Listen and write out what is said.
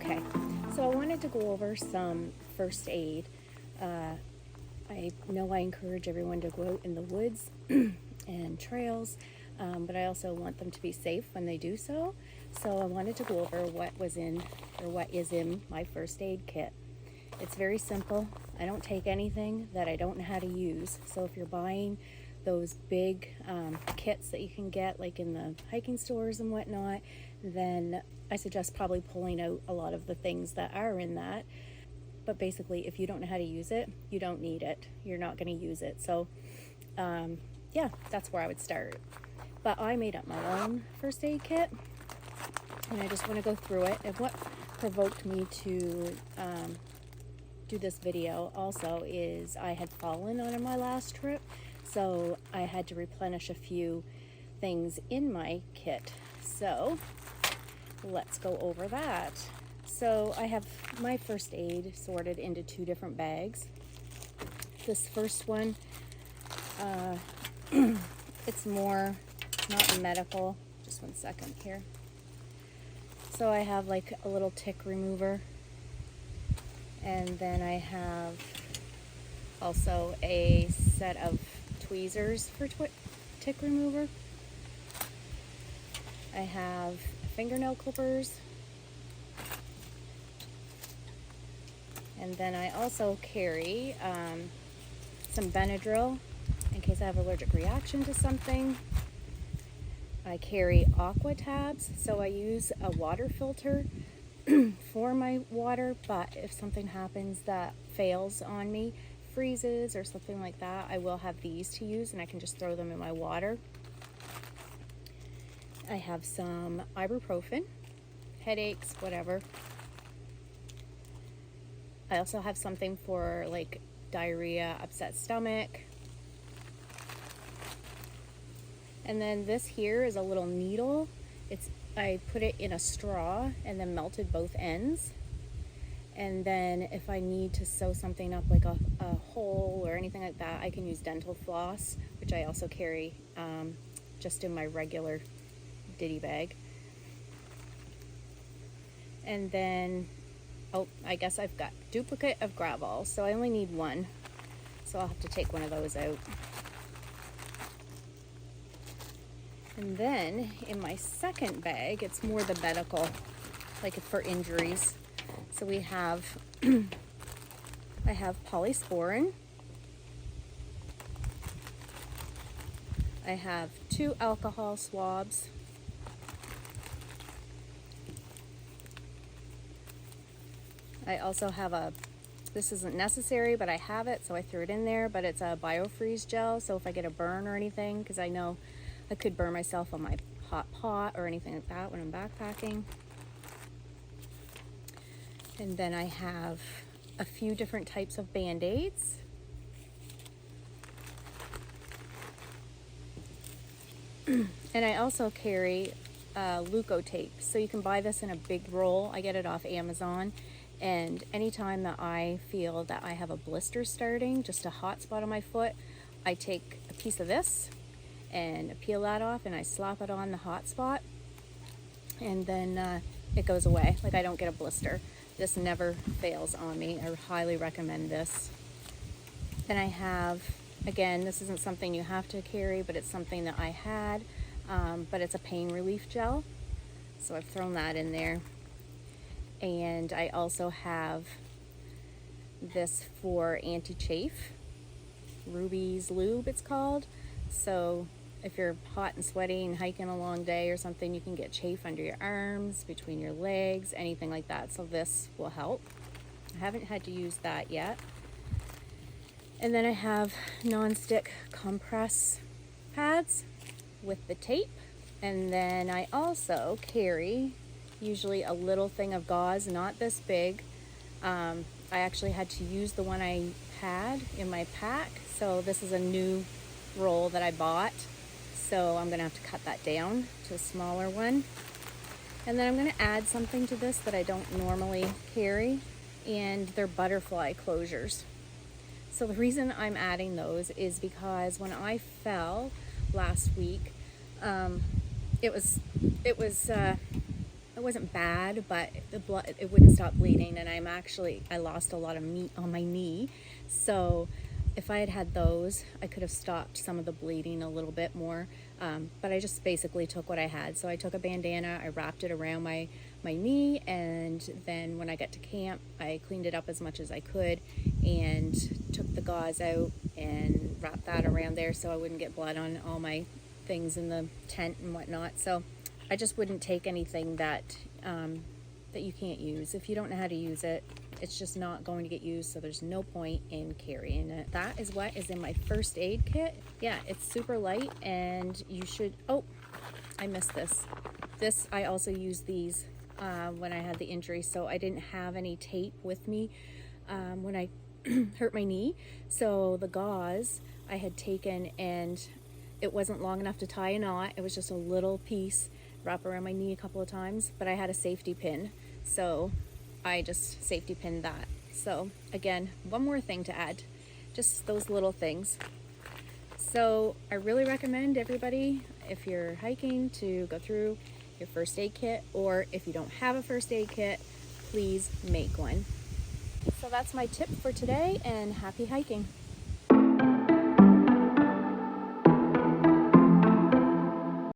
Okay, so I wanted to go over some first aid. I know I encourage everyone to go out in the woods and trails, but I also want them to be safe when they do so. So I wanted to go over what was in, or what is in, my first aid kit. It's very simple. I don't take anything that I don't know how to use. So if you're buying those big kits that you can get like in the hiking stores and whatnot, then I suggest probably pulling out a lot of the things that are in that. But basically, if you don't know how to use it, you don't need it. You're not going to use it. So yeah, that's where I would start. But I made up my own first aid kit, and I just want to go through it. And what provoked me to do this video also is I had fallen on my last trip, so I had to replenish a few things in my kit. So let's go over that. So I have my first aid sorted into two different bags. This first one, it's more not medical. Just one second here. So I have like a little tick remover, and then I have also a set of tweezers for tick remover. I have fingernail clippers, and then I also carry some Benadryl in case I have an allergic reaction to something. I carry aqua tabs, so I use a water filter for my water, but if something happens that fails on me, freezes or something like that, I will have these to use, and I can just throw them in my water. I have some ibuprofen, headaches, whatever. I also have something for like diarrhea, upset stomach. And then this here is a little needle. I put it in a straw and then melted both ends. And then if I need to sew something up like a hole or anything like that, I can use dental floss, which I also carry just in my regular ditty bag. And then, oh, I guess I've got duplicate of Gravol, so I only need one. So I'll have to take one of those out. And then in my second bag, it's more the medical, like for injuries. So we have, I have polysporin. I have 2 alcohol swabs. I also have this isn't necessary, but I have it, so I threw it in there, but it's a biofreeze gel, so if I get a burn or anything, because I know I could burn myself on my hot pot or anything like that when I'm backpacking. And then I have a few different types of Band-Aids. And I also carry Leukotape, so you can buy this in a big roll. I get it off Amazon. And anytime that I feel that I have a blister starting, just a hot spot on my foot, I take a piece of this and peel that off, and I slap it on the hot spot, and then it goes away. Like, I don't get a blister. This never fails on me. I highly recommend this. Then I have, again, this isn't something you have to carry, but it's something that I had, but it's a pain relief gel, so I've thrown that in there. And I also have this for anti-chafe, Ruby's Lube it's called. So if you're hot and sweaty and hiking a long day or something, you can get chafe under your arms, between your legs, anything like that. So this will help. I haven't had to use that yet. And then I have non-stick compress pads with the tape. And then I also carry usually a little thing of gauze, not this big. I actually had to use the one I had in my pack, so this is a new roll that I bought, so I'm gonna have to cut that down to a smaller one. And then I'm gonna add something to this that I don't normally carry, and they're butterfly closures. So the reason I'm adding those is because when I fell last week, it it wasn't bad, but the blood, it wouldn't stop bleeding, and I lost a lot of meat on my knee. So if I had had those, I could have stopped some of the bleeding a little bit more. But I just basically took what I had. So I took a bandana, I wrapped it around my knee, and then when I got to camp, I cleaned it up as much as I could and took the gauze out and wrapped that around there so I wouldn't get blood on all my things in the tent and whatnot. So I just wouldn't take anything that that you can't use. If you don't know how to use it, it's just not going to get used, so there's no point in carrying it. That is what is in my first aid kit. Yeah, it's super light, and you should, oh, I missed this. I also used these when I had the injury, so I didn't have any tape with me when I hurt my knee. So the gauze I had taken, and it wasn't long enough to tie a knot. It was just a little piece, wrap around my knee a couple of times, but I had a safety pin, so I just safety pinned that. So again, one more thing to add, just those little things. So I really recommend everybody, if you're hiking, to go through your first aid kit, or if you don't have a first aid kit, please make one. So that's my tip for today, and happy hiking.